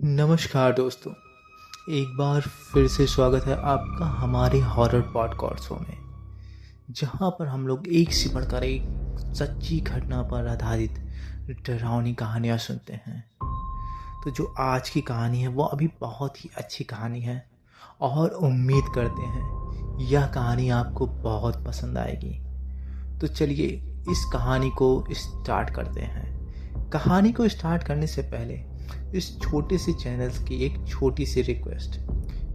नमस्कार दोस्तों। एक बार फिर से स्वागत है आपका हमारे हॉरर पॉडकास्टों में, जहां पर हम लोग एक से बढ़कर एक सच्ची घटना पर आधारित डरावनी कहानियां सुनते हैं। तो जो आज की कहानी है वो अभी बहुत ही अच्छी कहानी है और उम्मीद करते हैं यह कहानी आपको बहुत पसंद आएगी। तो चलिए इस कहानी को स्टार्ट करते हैं। कहानी को स्टार्ट करने से पहले इस छोटे से चैनल की एक छोटी सी रिक्वेस्ट,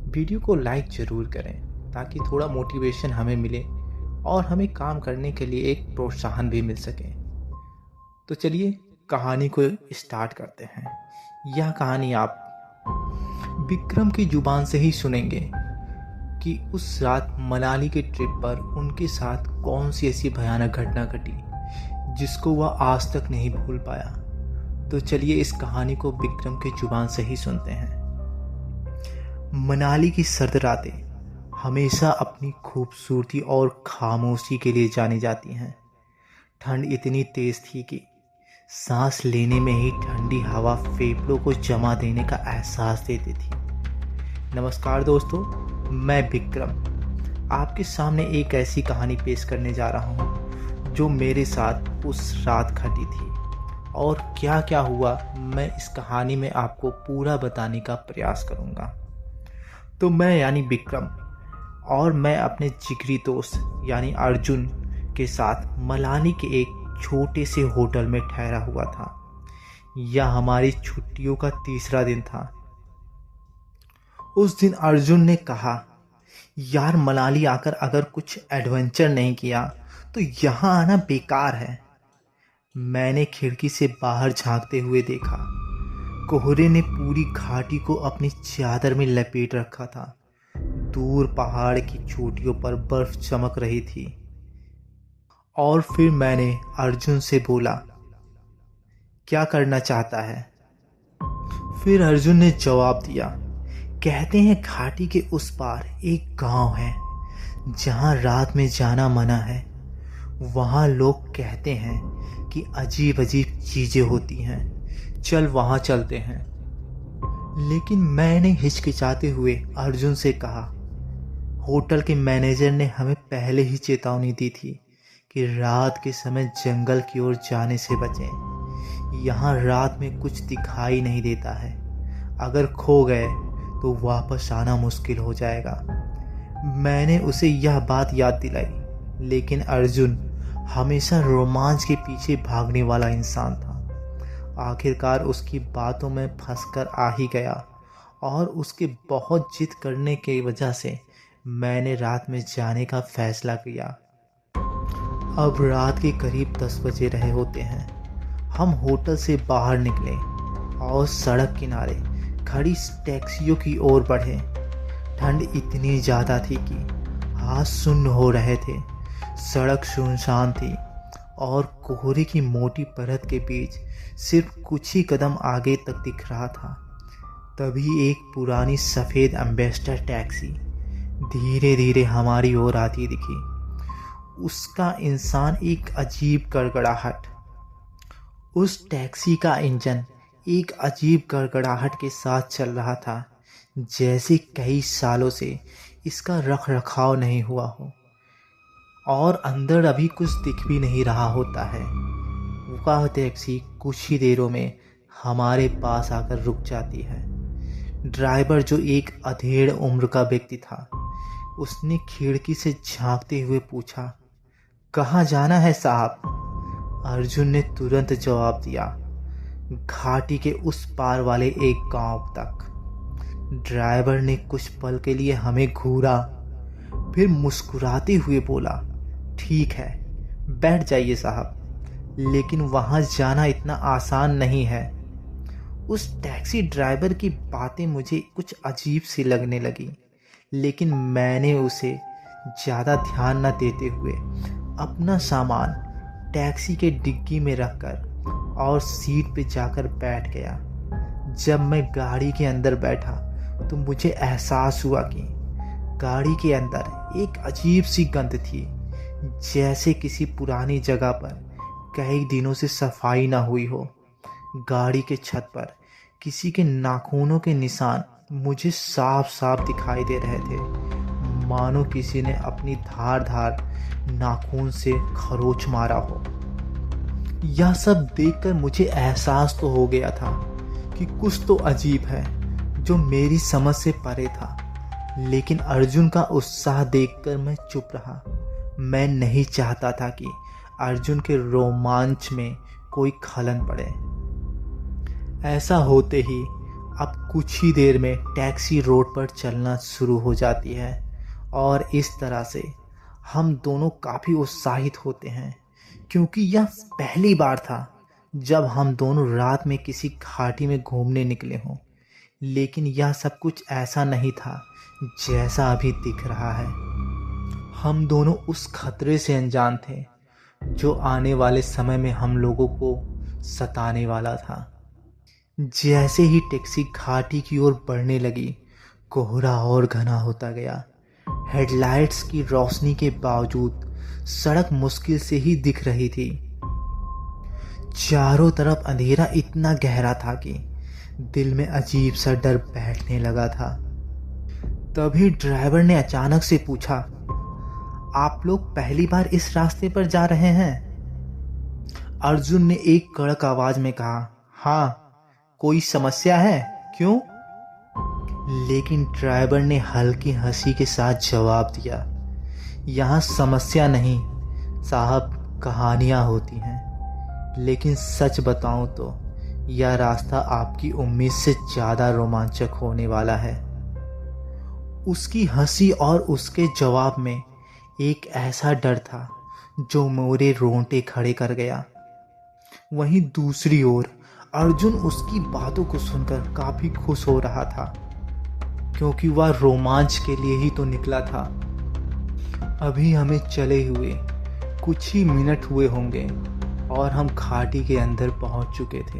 वीडियो को लाइक ज़रूर करें ताकि थोड़ा मोटिवेशन हमें मिले और हमें काम करने के लिए एक प्रोत्साहन भी मिल सके। तो चलिए कहानी को स्टार्ट करते हैं। यह कहानी आप विक्रम की जुबान से ही सुनेंगे कि उस रात मनाली के ट्रिप पर उनके साथ कौन सी ऐसी भयानक घटना घटी जिसको वह आज तक नहीं भूल पाया। तो चलिए इस कहानी को विक्रम की जुबान से ही सुनते हैं। मनाली की सर्द रातें हमेशा अपनी खूबसूरती और खामोशी के लिए जानी जाती हैं। ठंड इतनी तेज थी कि सांस लेने में ही ठंडी हवा फेफड़ों को जमा देने का एहसास देती थी। नमस्कार दोस्तों, मैं विक्रम आपके सामने एक ऐसी कहानी पेश करने जा रहा हूँ जो मेरे साथ उस रात घटी थी और क्या क्या हुआ मैं इस कहानी में आपको पूरा बताने का प्रयास करूँगा। तो मैं यानी विक्रम और मैं अपने जिगरी दोस्त यानी अर्जुन के साथ मनाली के एक छोटे से होटल में ठहरा हुआ था। यह हमारी छुट्टियों का तीसरा दिन था। उस दिन अर्जुन ने कहा, यार मनाली आकर अगर कुछ एडवेंचर नहीं किया तो यहाँ आना बेकार है। मैंने खिड़की से बाहर झांकते हुए देखा। कोहरे ने पूरी घाटी को अपनी चादर में लपेट रखा था। दूर पहाड़ की चोटियों पर बर्फ चमक रही थी। और फिर मैंने अर्जुन से बोला, क्या करना चाहता है? फिर अर्जुन ने जवाब दिया, कहते हैं घाटी के उस पार एक गांव है जहां रात में जाना मना है। वहां लोग कहते हैं कि अजीब अजीब चीजें होती हैं, चल वहां चलते हैं। लेकिन मैंने हिचकिचाते हुए अर्जुन से कहा, होटल के मैनेजर ने हमें पहले ही चेतावनी दी थी कि रात के समय जंगल की ओर जाने से बचें। यहाँ रात में कुछ दिखाई नहीं देता है, अगर खो गए तो वापस आना मुश्किल हो जाएगा। मैंने उसे यह बात याद दिलाई, लेकिन अर्जुन हमेशा रोमांच के पीछे भागने वाला इंसान था। आखिरकार उसकी बातों में फंसकर आ ही गया और उसके बहुत जिद करने की वजह से मैंने रात में जाने का फैसला किया। अब रात के करीब 10 बजे रहे होते हैं। हम होटल से बाहर निकले और सड़क किनारे खड़ी टैक्सियों की ओर बढ़े। ठंड इतनी ज़्यादा थी कि हाथ सुन्न हो रहे थे। सड़क सुनसान थी और कोहरे की मोटी परत के बीच सिर्फ कुछ ही कदम आगे तक दिख रहा था। तभी एक पुरानी सफ़ेद एम्बेसडर टैक्सी धीरे धीरे हमारी ओर आती दिखी। उसका इंसान एक अजीब गड़गड़ाहट उस टैक्सी का इंजन एक अजीब गड़गड़ाहट के साथ चल रहा था, जैसे कई सालों से इसका रख रखाव नहीं हुआ हो और अंदर अभी कुछ दिख भी नहीं रहा होता है। वह टैक्सी कुछ ही देरों में हमारे पास आकर रुक जाती है। ड्राइवर, जो एक अधेड़ उम्र का व्यक्ति था, उसने खिड़की से झांकते हुए पूछा, कहाँ जाना है साहब? अर्जुन ने तुरंत जवाब दिया, घाटी के उस पार वाले एक गांव तक। ड्राइवर ने कुछ पल के लिए हमें घूरा, फिर मुस्कुराते हुए बोला, ठीक है बैठ जाइए साहब, लेकिन वहां जाना इतना आसान नहीं है। उस टैक्सी ड्राइवर की बातें मुझे कुछ अजीब सी लगने लगी, लेकिन मैंने उसे ज़्यादा ध्यान न देते हुए अपना सामान टैक्सी के डिग्गी में रखकर और सीट पे जाकर बैठ गया। जब मैं गाड़ी के अंदर बैठा तो मुझे एहसास हुआ कि गाड़ी के अंदर एक अजीब सी गंध थी, जैसे किसी पुरानी जगह पर कई दिनों से सफाई ना हुई हो। गाड़ी के छत पर किसी के नाखूनों के निशान मुझे साफ साफ दिखाई दे रहे थे, मानो किसी ने अपनी धार धार नाखून से खरोंच मारा हो। यह सब देखकर मुझे एहसास तो हो गया था कि कुछ तो अजीब है जो मेरी समझ से परे था, लेकिन अर्जुन का उत्साह देखकर मैं चुप रहा। मैं नहीं चाहता था कि अर्जुन के रोमांच में कोई खलन पड़े। ऐसा होते ही अब कुछ ही देर में टैक्सी रोड पर चलना शुरू हो जाती है और इस तरह से हम दोनों काफ़ी उत्साहित होते हैं, क्योंकि यह पहली बार था जब हम दोनों रात में किसी घाटी में घूमने निकले हों। लेकिन यह सब कुछ ऐसा नहीं था जैसा अभी दिख रहा है। हम दोनों उस खतरे से अनजान थे जो आने वाले समय में हम लोगों को सताने वाला था। जैसे ही टैक्सी घाटी की ओर बढ़ने लगी, कोहरा और घना होता गया। हेडलाइट्स की रोशनी के बावजूद सड़क मुश्किल से ही दिख रही थी। चारों तरफ अंधेरा इतना गहरा था कि दिल में अजीब सा डर बैठने लगा था। तभी ड्राइवर ने अचानक से पूछा, आप लोग पहली बार इस रास्ते पर जा रहे हैं? अर्जुन ने एक कड़क आवाज में कहा, हाँ। कोई समस्या है? क्यों? लेकिन ड्राइवर ने हल्की हंसी के साथ जवाब दिया, यहाँ समस्या नहीं साहब, कहानियाँ होती हैं। लेकिन सच बताऊं तो यह रास्ता आपकी उम्मीद से ज़्यादा रोमांचक होने वाला है। उसकी हंसी और उसके जवाब में एक ऐसा डर था जो मेरे रोंगटे खड़े कर गया। वहीं दूसरी ओर अर्जुन उसकी बातों को सुनकर काफ़ी खुश हो रहा था, क्योंकि वह रोमांच के लिए ही तो निकला था। अभी हमें चले हुए कुछ ही मिनट हुए होंगे और हम घाटी के अंदर पहुंच चुके थे।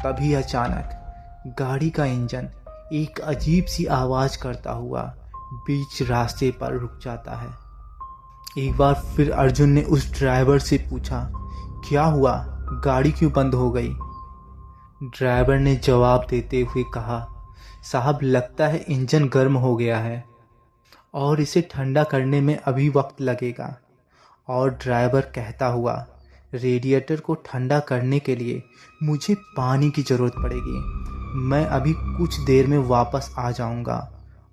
तभी अचानक गाड़ी का इंजन एक अजीब सी आवाज़ करता हुआ बीच रास्ते पर रुक जाता है। एक बार फिर अर्जुन ने उस ड्राइवर से पूछा, क्या हुआ, गाड़ी क्यों बंद हो गई? ड्राइवर ने जवाब देते हुए कहा, साहब लगता है इंजन गर्म हो गया है और इसे ठंडा करने में अभी वक्त लगेगा। और ड्राइवर कहता हुआ, रेडिएटर को ठंडा करने के लिए मुझे पानी की ज़रूरत पड़ेगी। मैं अभी कुछ देर में वापस आ जाऊंगा।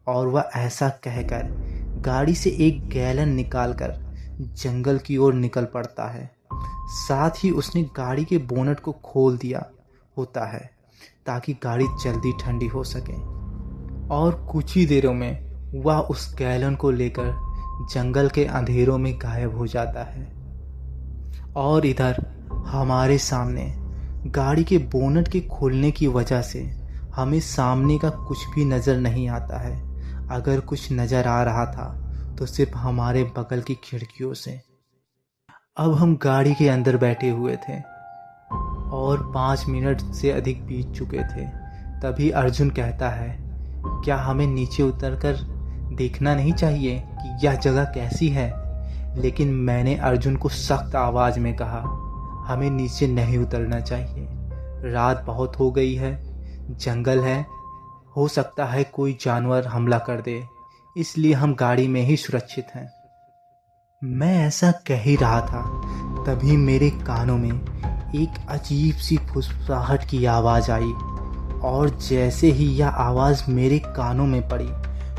और वह ऐसा कहकर गाड़ी से एक गैलन निकालकर जंगल की ओर निकल पड़ता है। साथ ही उसने गाड़ी के बोनट को खोल दिया होता है ताकि गाड़ी जल्दी ठंडी हो सके। और कुछ ही देरों में वह उस गैलन को लेकर जंगल के अंधेरों में गायब हो जाता है। और इधर हमारे सामने गाड़ी के बोनट के खुलने की वजह से हमें सामने का कुछ भी नज़र नहीं आता है। अगर कुछ नज़र आ रहा था तो सिर्फ हमारे बगल की खिड़कियों से। अब हम गाड़ी के अंदर बैठे हुए थे और 5 मिनट से अधिक बीत चुके थे। तभी अर्जुन कहता है, क्या हमें नीचे उतरकर देखना नहीं चाहिए कि यह जगह कैसी है? लेकिन मैंने अर्जुन को सख्त आवाज़ में कहा, हमें नीचे नहीं उतरना चाहिए। रात बहुत हो गई है, जंगल है, हो सकता है कोई जानवर हमला कर दे, इसलिए हम गाड़ी में ही सुरक्षित हैं। मैं ऐसा कह ही रहा था, तभी मेरे कानों में एक अजीब सी फुसफुसाहट की आवाज़ आई। और जैसे ही यह आवाज़ मेरे कानों में पड़ी,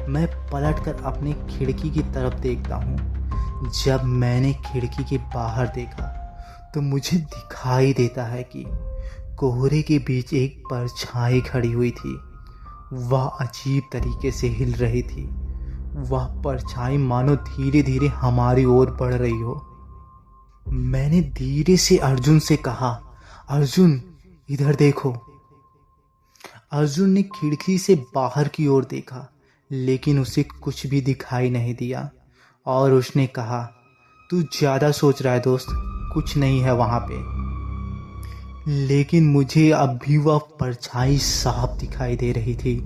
मैं पलटकर अपने खिड़की की तरफ देखता हूँ। जब मैंने खिड़की के बाहर देखा तो मुझे दिखाई देता है कि कोहरे के बीच एक परछाई खड़ी हुई थी। वह अजीब तरीके से हिल रही थी। वह परछाई मानो धीरे धीरे हमारी ओर बढ़ रही हो। मैंने धीरे से अर्जुन से कहा, अर्जुन इधर देखो। अर्जुन ने खिड़की से बाहर की ओर देखा, लेकिन उसे कुछ भी दिखाई नहीं दिया और उसने कहा, तू ज़्यादा सोच रहा है दोस्त, कुछ नहीं है वहाँ पे। लेकिन मुझे अब भी वह परछाई साफ दिखाई दे रही थी।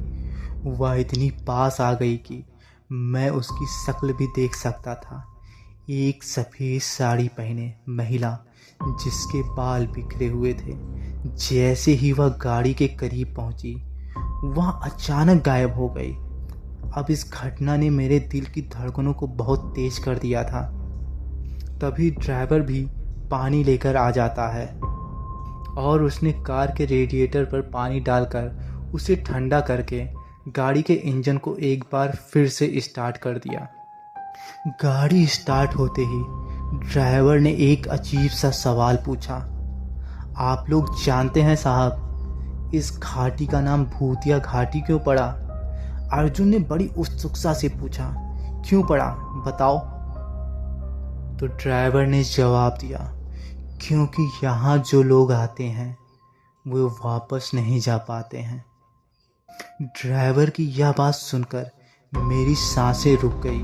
वह इतनी पास आ गई कि मैं उसकी शक्ल भी देख सकता था। एक सफ़ेद साड़ी पहने महिला जिसके बाल बिखरे हुए थे। जैसे ही वह गाड़ी के करीब पहुंची, वह अचानक गायब हो गई। अब इस घटना ने मेरे दिल की धड़कनों को बहुत तेज कर दिया था। तभी ड्राइवर भी पानी लेकर आ जाता है और उसने कार के रेडिएटर पर पानी डालकर उसे ठंडा करके गाड़ी के इंजन को एक बार फिर से स्टार्ट कर दिया। गाड़ी स्टार्ट होते ही ड्राइवर ने एक अजीब सा सवाल पूछा। आप लोग जानते हैं साहब, इस घाटी का नाम भूतिया घाटी क्यों पड़ा? अर्जुन ने बड़ी उत्सुकता से पूछा। क्यों पड़ा, बताओ। तो ड्राइवर ने जवाब दिया, क्योंकि यहाँ जो लोग आते हैं वो वापस नहीं जा पाते हैं। ड्राइवर की यह बात सुनकर मेरी सांसें रुक गई।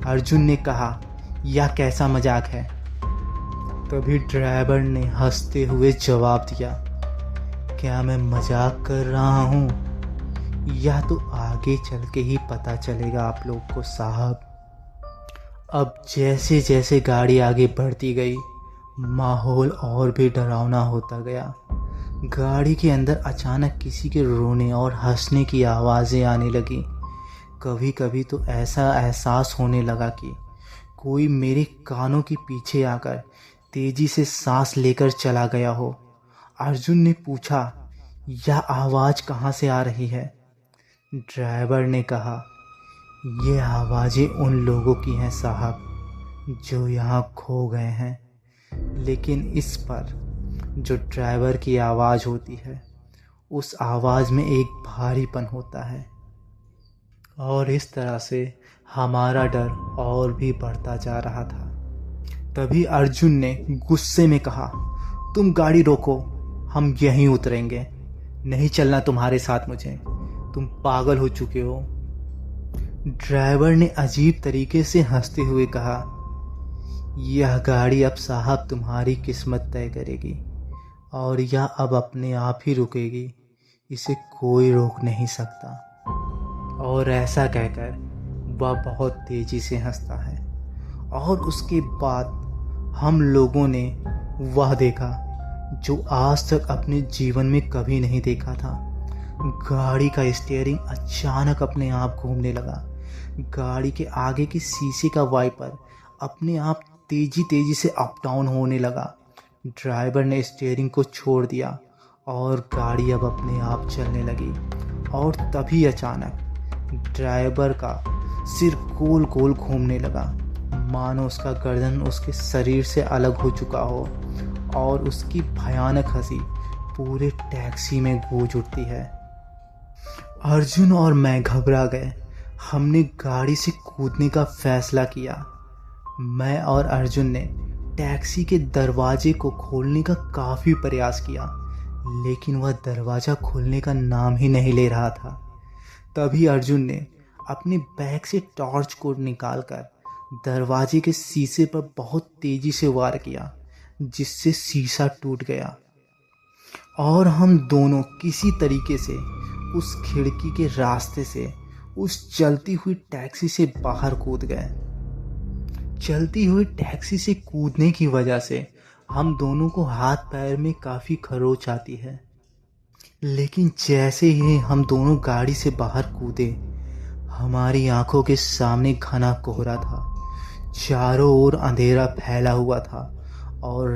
अर्जुन ने कहा, यह कैसा मजाक है? तभी ड्राइवर ने हंसते हुए जवाब दिया, क्या मैं मजाक कर रहा हूँ? यह तो आगे चल के ही पता चलेगा आप लोग को साहब। अब जैसे जैसे गाड़ी आगे बढ़ती गई, माहौल और भी डरावना होता गया। गाड़ी के अंदर अचानक किसी के रोने और हंसने की आवाज़ें आने लगी। कभी कभी तो ऐसा एहसास होने लगा कि कोई मेरे कानों के पीछे आकर तेजी से सांस लेकर चला गया हो। अर्जुन ने पूछा, यह आवाज़ कहाँ से आ रही है? ड्राइवर ने कहा, ये आवाज़ें उन लोगों की हैं साहब, जो यहाँ खो गए हैं। लेकिन इस पर जो ड्राइवर की आवाज़ होती है, उस आवाज़ में एक भारीपन होता है। और इस तरह से हमारा डर और भी बढ़ता जा रहा था। तभी अर्जुन ने गुस्से में कहा, तुम गाड़ी रोको, हम यहीं उतरेंगे। नहीं चलना तुम्हारे साथ मुझे, तुम पागल हो चुके हो। ड्राइवर ने अजीब तरीके से हंसते हुए कहा, यह गाड़ी अब साहब तुम्हारी किस्मत तय करेगी और यह अब अपने आप ही रुकेगी, इसे कोई रोक नहीं सकता। और ऐसा कहकर वह बहुत तेजी से हंसता है। और उसके बाद हम लोगों ने वह देखा जो आज तक अपने जीवन में कभी नहीं देखा था। गाड़ी का स्टीयरिंग अचानक अपने आप घूमने लगा। गाड़ी के आगे के शीशे का वाइपर अपने आप तेजी तेजी से अप डाउन होने लगा। ड्राइवर ने स्टीयरिंग को छोड़ दिया और गाड़ी अब अपने आप चलने लगी। और तभी अचानक ड्राइवर का सिर गोल गोल घूमने लगा, मानो उसका गर्दन उसके शरीर से अलग हो चुका हो। और उसकी भयानक हंसी पूरे टैक्सी में गूंज उठती है। अर्जुन और मैं घबरा गए। हमने गाड़ी से कूदने का फैसला किया। मैं और अर्जुन ने टैक्सी के दरवाजे को खोलने का काफ़ी प्रयास किया, लेकिन वह दरवाज़ा खुलने का नाम ही नहीं ले रहा था। तभी अर्जुन ने अपने बैग से टॉर्च को निकालकर दरवाजे के शीशे पर बहुत तेज़ी से वार किया, जिससे शीशा टूट गया और हम दोनों किसी तरीके से उस खिड़की के रास्ते से उस चलती हुई टैक्सी से बाहर कूद गए। चलती हुई टैक्सी से कूदने की वजह से हम दोनों को हाथ पैर में काफ़ी खरोंच आती है। लेकिन जैसे ही हम दोनों गाड़ी से बाहर कूदे, हमारी आंखों के सामने घना कोहरा था। चारों ओर अंधेरा फैला हुआ था और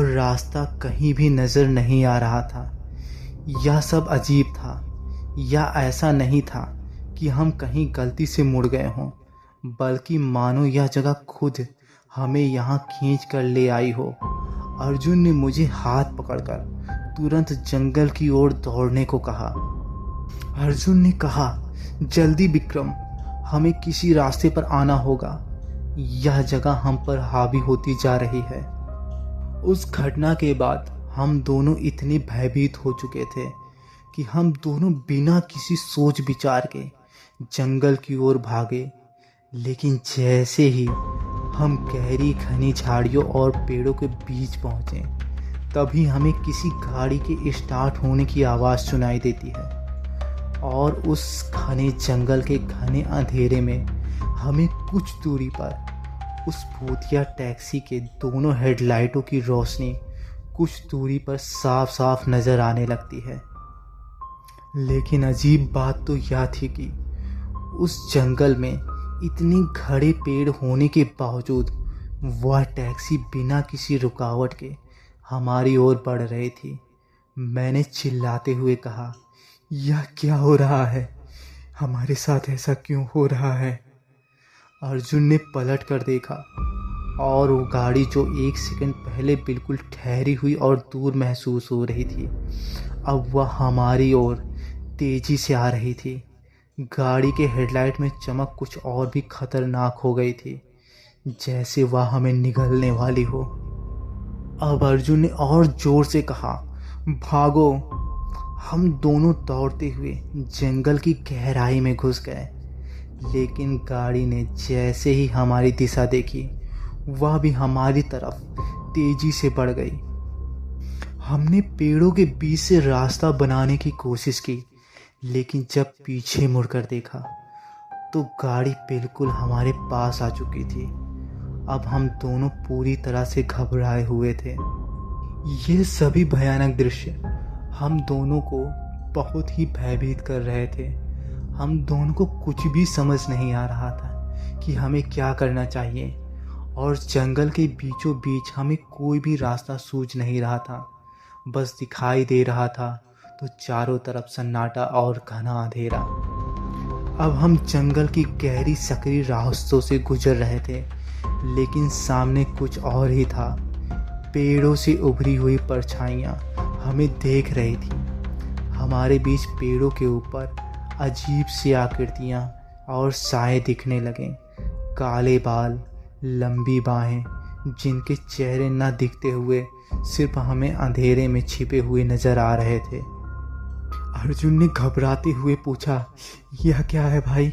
रास्ता कहीं भी नज़र नहीं आ रहा था। यह सब अजीब था। यह ऐसा नहीं था कि हम कहीं गलती से मुड़ गए हों, बल्कि मानो यह जगह खुद हमें यहाँ खींच कर ले आई हो। अर्जुन ने मुझे हाथ पकड़कर तुरंत जंगल की ओर दौड़ने को कहा। अर्जुन ने कहा, जल्दी विक्रम, हमें किसी रास्ते पर आना होगा। यह जगह हम पर हावी होती जा रही है। उस घटना के बाद हम दोनों इतने भयभीत हो चुके थे कि हम दोनों बिना किसी सोच विचार के जंगल की ओर भागे। लेकिन जैसे ही हम गहरी घनी झाड़ियों और पेड़ों के बीच पहुंचे, तभी हमें किसी गाड़ी के स्टार्ट होने की आवाज़ सुनाई देती है। और उस घने जंगल के घने अंधेरे में हमें कुछ दूरी पर उस भूतिया टैक्सी के दोनों हेडलाइटों की रोशनी कुछ दूरी पर साफ साफ नजर आने लगती है। लेकिन अजीब बात तो यह थी कि उस जंगल में इतनी घने पेड़ होने के बावजूद वह टैक्सी बिना किसी रुकावट के हमारी ओर बढ़ रही थी। मैंने चिल्लाते हुए कहा, यह क्या हो रहा है? हमारे साथ ऐसा क्यों हो रहा है? अर्जुन ने पलट कर देखा और वो गाड़ी जो एक सेकंड पहले बिल्कुल ठहरी हुई और दूर महसूस हो रही थी, अब वह हमारी ओर तेजी से आ रही थी। गाड़ी के हेडलाइट में चमक कुछ और भी खतरनाक हो गई थी, जैसे वह हमें निगलने वाली हो। अब अर्जुन ने और जोर से कहा, भागो। हम दोनों दौड़ते हुए जंगल की गहराई में घुस गए, लेकिन गाड़ी ने जैसे ही हमारी दिशा देखी, वह भी हमारी तरफ तेजी से बढ़ गई। हमने पेड़ों के बीच से रास्ता बनाने की कोशिश की, लेकिन जब पीछे मुड़कर देखा तो गाड़ी बिल्कुल हमारे पास आ चुकी थी। अब हम दोनों पूरी तरह से घबराए हुए थे। ये सभी भयानक दृश्य हम दोनों को बहुत ही भयभीत कर रहे थे। हम दोनों को कुछ भी समझ नहीं आ रहा था कि हमें क्या करना चाहिए, और जंगल के बीचों बीच हमें कोई भी रास्ता सूझ नहीं रहा था। बस दिखाई दे रहा था तो चारों तरफ सन्नाटा और घना अंधेरा। अब हम जंगल की गहरी सकरी रास्तों से गुजर रहे थे, लेकिन सामने कुछ और ही था। पेड़ों से उभरी हुई परछाइयाँ हमें देख रही थी। हमारे बीच पेड़ों के ऊपर अजीब सी आकृतियाँ और साए दिखने लगे। काले बाल, लंबी बाहें, जिनके चेहरे न दिखते हुए सिर्फ हमें अंधेरे में छिपे हुए नजर आ रहे थे। अर्जुन ने घबराते हुए पूछा, यह क्या है भाई,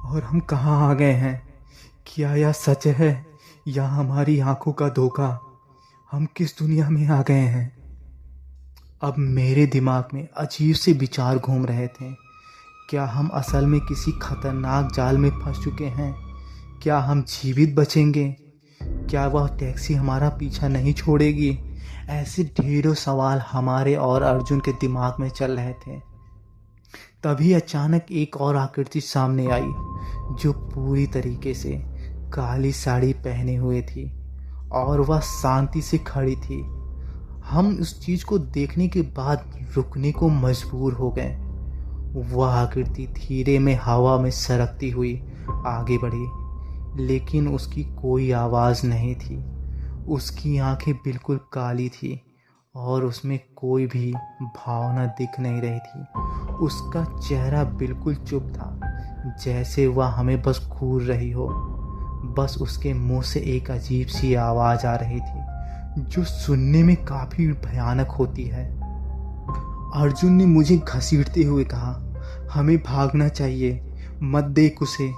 और हम कहाँ आ गए हैं? क्या यह सच है या हमारी आंखों का धोखा? हम किस दुनिया में आ गए हैं? अब मेरे दिमाग में अजीब से विचार घूम रहे थे। क्या हम असल में किसी खतरनाक जाल में फंस चुके हैं? क्या हम जीवित बचेंगे? क्या वह टैक्सी हमारा पीछा नहीं छोड़ेगी? ऐसे ढेरों सवाल हमारे और अर्जुन के दिमाग में चल रहे थे। तभी अचानक एक और आकृति सामने आई, जो पूरी तरीके से काली साड़ी पहने हुए थी और वह शांति से खड़ी थी। हम उस चीज को देखने के बाद रुकने को मजबूर हो गए। वह आकृति धीरे में हवा में सरकती हुई आगे बढ़ी, लेकिन उसकी कोई आवाज नहीं थी। उसकी आंखें बिल्कुल काली थी और उसमें कोई भी भावना दिख नहीं रही थी। उसका चेहरा बिल्कुल चुप था, जैसे वह हमें बस घूर रही हो। बस उसके मुंह से एक अजीब सी आवाज आ रही थी, जो सुनने में काफी भयानक होती है। अर्जुन ने मुझे घसीटते हुए कहा, हमें भागना चाहिए, मत देख उसे।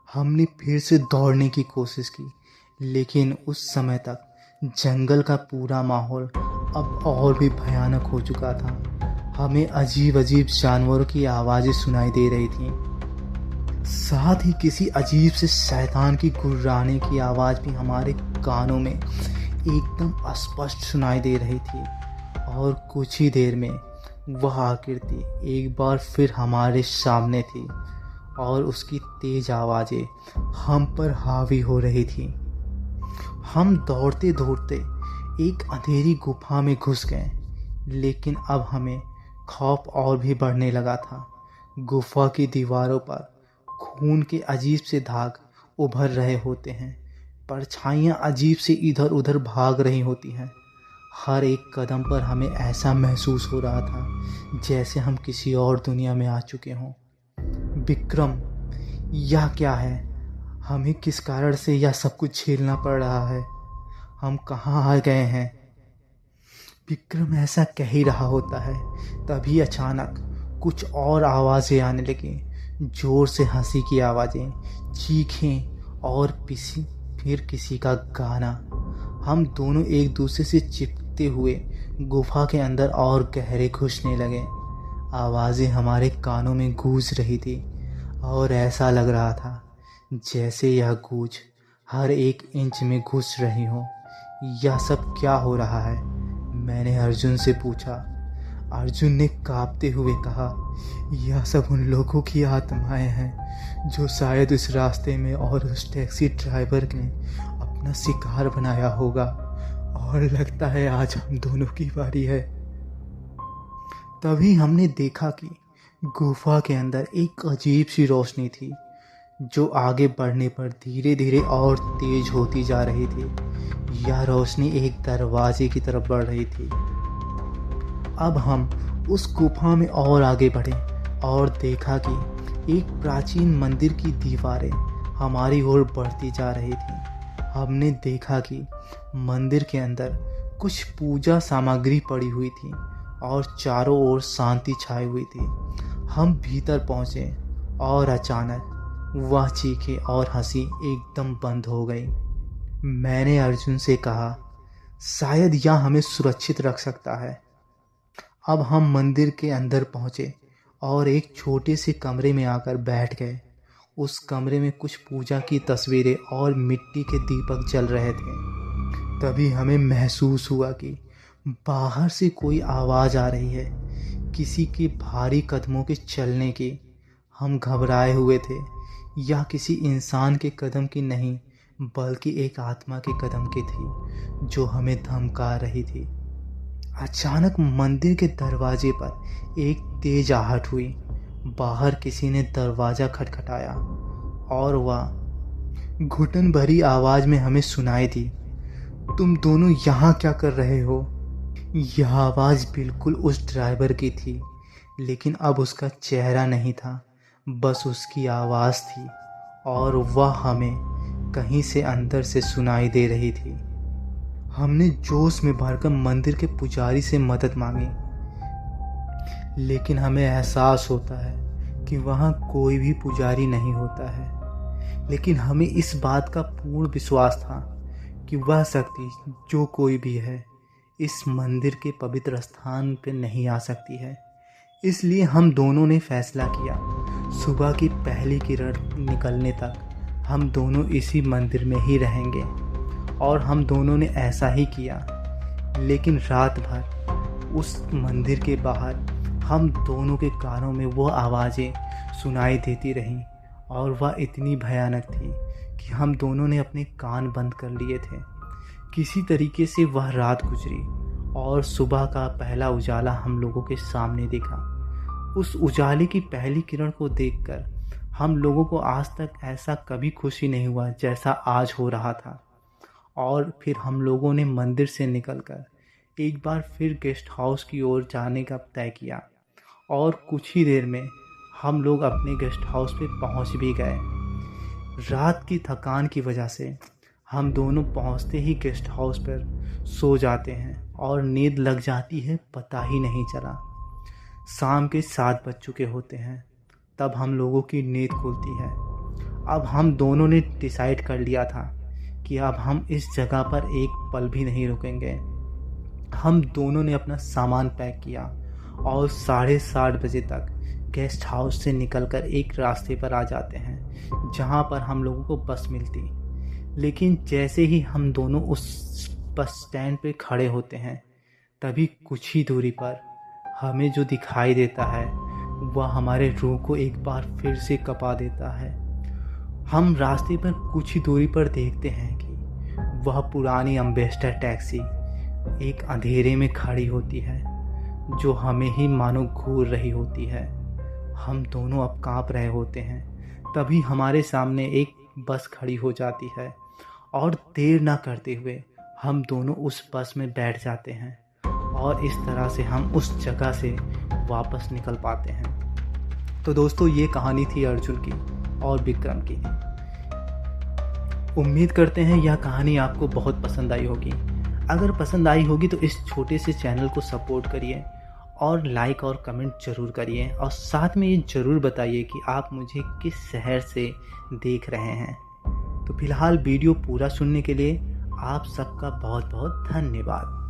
हमने फिर से दौड़ने की कोशिश की, लेकिन उस समय तक जंगल का पूरा माहौल अब और भी भयानक हो चुका था। हमें अजीब अजीब जानवरों की आवाज़ें सुनाई दे रही थीं। साथ ही किसी अजीब से शैतान की गुर्राने की आवाज़ भी हमारे कानों में एकदम स्पष्ट सुनाई दे रही थी। और कुछ ही देर में वह आकृति एक बार फिर हमारे सामने थी और उसकी तेज आवाज़ें हम पर हावी हो रही थी। हम दौड़ते दौड़ते एक अंधेरी गुफा में घुस गए, लेकिन अब हमें खौफ और भी बढ़ने लगा था। गुफा की दीवारों पर खून के अजीब से दाग उभर रहे होते हैं। परछाइयाँ अजीब से इधर उधर भाग रही होती हैं। हर एक कदम पर हमें ऐसा महसूस हो रहा था जैसे हम किसी और दुनिया में आ चुके हों। विक्रम, यह क्या है? हमें किस कारण से यह सब कुछ झेलना पड़ रहा है? हम कहाँ आ गए हैं? विक्रम ऐसा कह ही रहा होता है, तभी अचानक कुछ और आवाज़ें आने लगी। जोर से हंसी की आवाज़ें, चीखें और फिर किसी का गाना। हम दोनों एक दूसरे से चिपकते हुए गुफा के अंदर और गहरे घुसने लगे। आवाज़ें हमारे कानों में गूंज रही थी और ऐसा लग रहा था जैसे यह गूंज हर एक इंच में घुस रही हो। यह सब क्या हो रहा है? मैंने अर्जुन से पूछा। अर्जुन ने कांपते हुए कहा, यह सब उन लोगों की आत्माएं हैं जो शायद इस रास्ते में और उस टैक्सी ड्राइवर ने अपना शिकार बनाया होगा, और लगता है आज हम दोनों की बारी है। तभी हमने देखा कि गुफा के अंदर एक अजीब सी रोशनी थी जो आगे बढ़ने पर धीरे धीरे और तेज होती जा रही थी। यह रोशनी एक दरवाजे की तरफ बढ़ रही थी। अब हम उस गुफा में और आगे बढ़े और देखा कि एक प्राचीन मंदिर की दीवारें हमारी ओर बढ़ती जा रही थी। हमने देखा कि मंदिर के अंदर कुछ पूजा सामग्री पड़ी हुई थी और चारों ओर शांति छाई हुई थी। हम भीतर पहुंचे और अचानक वह चीखें और हंसी एकदम बंद हो गई। मैंने अर्जुन से कहा, शायद यह हमें सुरक्षित रख सकता है। अब हम मंदिर के अंदर पहुंचे और एक छोटे से कमरे में आकर बैठ गए। उस कमरे में कुछ पूजा की तस्वीरें और मिट्टी के दीपक जल रहे थे। तभी हमें महसूस हुआ कि बाहर से कोई आवाज़ आ रही है, किसी के भारी कदमों के चलने की। हम घबराए हुए थे। यह किसी इंसान के कदम की नहीं, बल्कि एक आत्मा के कदम की थी जो हमें धमका रही थी। अचानक मंदिर के दरवाजे पर एक तेज आहट हुई। बाहर किसी ने दरवाज़ा खटखटाया और वह घुटन भरी आवाज़ में हमें सुनाई दी, तुम दोनों यहाँ क्या कर रहे हो? यह आवाज़ बिल्कुल उस ड्राइवर की थी, लेकिन अब उसका चेहरा नहीं था, बस उसकी आवाज़ थी और वह हमें कहीं से अंदर से सुनाई दे रही थी। हमने जोश में भरकर मंदिर के पुजारी से मदद मांगी, लेकिन हमें एहसास होता है कि वहाँ कोई भी पुजारी नहीं होता है। लेकिन हमें इस बात का पूर्ण विश्वास था कि वह शक्ति जो कोई भी है इस मंदिर के पवित्र स्थान पर नहीं आ सकती है। इसलिए हम दोनों ने फैसला किया, सुबह की पहली किरण निकलने तक हम दोनों इसी मंदिर में ही रहेंगे। और हम दोनों ने ऐसा ही किया। लेकिन रात भर उस मंदिर के बाहर हम दोनों के कानों में वो आवाज़ें सुनाई देती रहीं और वह इतनी भयानक थी कि हम दोनों ने अपने कान बंद कर लिए थे। किसी तरीके से वह रात गुजरी और सुबह का पहला उजाला हम लोगों के सामने दिखा। उस उजाले की पहली किरण को देखकर हम लोगों को आज तक ऐसा कभी खुशी नहीं हुआ जैसा आज हो रहा था। और फिर हम लोगों ने मंदिर से निकलकर एक बार फिर गेस्ट हाउस की ओर जाने का तय किया और कुछ ही देर में हम लोग अपने गेस्ट हाउस पे पहुंच भी गए। रात की थकान की वजह से हम दोनों पहुंचते ही गेस्ट हाउस पर सो जाते हैं और नींद लग जाती है, पता ही नहीं चला। शाम के 7 बज चुके होते हैं तब हम लोगों की नींद खुलती है। अब हम दोनों ने डिसाइड कर लिया था कि अब हम इस जगह पर एक पल भी नहीं रुकेंगे। हम दोनों ने अपना सामान पैक किया और 7:30 बजे तक गेस्ट हाउस से निकलकर एक रास्ते पर आ जाते हैं जहां पर हम लोगों को बस मिलती। लेकिन जैसे ही हम दोनों उस बस स्टैंड पे खड़े होते हैं तभी कुछ ही दूरी पर हमें जो दिखाई देता है वह हमारे रूह को एक बार फिर से कपा देता है। हम रास्ते पर कुछ ही दूरी पर देखते हैं कि वह पुरानी एम्बेसडर टैक्सी एक अंधेरे में खड़ी होती है जो हमें ही मानो घूर रही होती है। हम दोनों अब कांप रहे होते हैं। तभी हमारे सामने एक बस खड़ी हो जाती है और देर ना करते हुए हम दोनों उस बस में बैठ जाते हैं और इस तरह से हम उस जगह से वापस निकल पाते हैं। तो दोस्तों, ये कहानी थी अर्जुन की और विक्रम की। उम्मीद करते हैं यह कहानी आपको बहुत पसंद आई होगी। अगर पसंद आई होगी तो इस छोटे से चैनल को सपोर्ट करिए और लाइक और कमेंट ज़रूर करिए और साथ में ये ज़रूर बताइए कि आप मुझे किस शहर से देख रहे हैं। तो फिलहाल वीडियो पूरा सुनने के लिए आप सबका बहुत बहुत धन्यवाद।